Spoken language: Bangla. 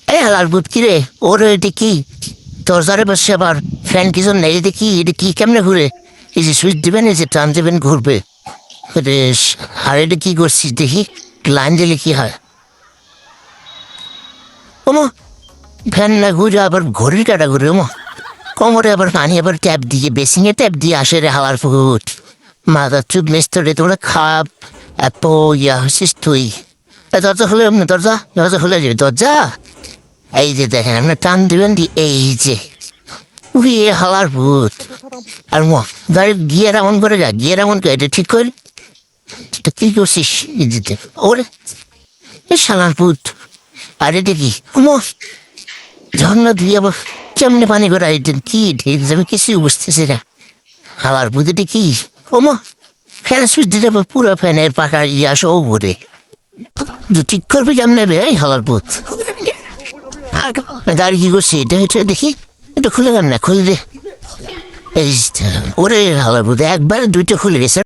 এই হালার বুত কিরে ওর এটা কি দরজারে বসে আবার ফ্যান কিছু নেই এটা কি কেমনে ঘুরে এই যে সুইচ দিবেন এই যে টান দেবেন ঘুরবে রেস আর এটা কি করছিস দেখি লাইন দিলে কি হয় ওমা ফ্যান না ঘুরে আবার ঘড়ির কাটা ঘুরে ওমা কোমরে আবার পানি আবার ট্যাপ দিয়ে বেসিংয়ে ট্যাপ দিয়ে আসে রে হাওয়ার ফুট মাথা চুপ মেস্তরে তোমরা খাপ এত ইয়া হচ্ছিস তুই দরজা খুলে দরজা দরজা খুলে যাবে দরজা এই যে দেখেন আপনার টান দিবেন এই যে উড়িয়ে হাওয়ার ভূত আর গাড়ির গিয়ার এমন করে যা গিয়ার এমন করে এটা ঠিক করে কি করছিস দিতে ওরে শালার ভূত আর এটা কি ঝর্ণা দিয়ে আবার কেমনে পানি করে আইতেন কি ঠিক আমি কিছুই বুঝতেছি না হাওয়ার ভূত এটা কি ওমা ফ্যান সুইচ দিতে পুরো ফ্যানের পাখা ইয়ে আসো ও ভরে ঠিক করবে কেমন নেবে এই হাওয়ার ভূত গাড়ি কি করছে এটা এটা দেখি এটা খুলে গেল না খুলে দে এই ওরে হাওয়ার ভূত একবার দুইটা খুলে গেছে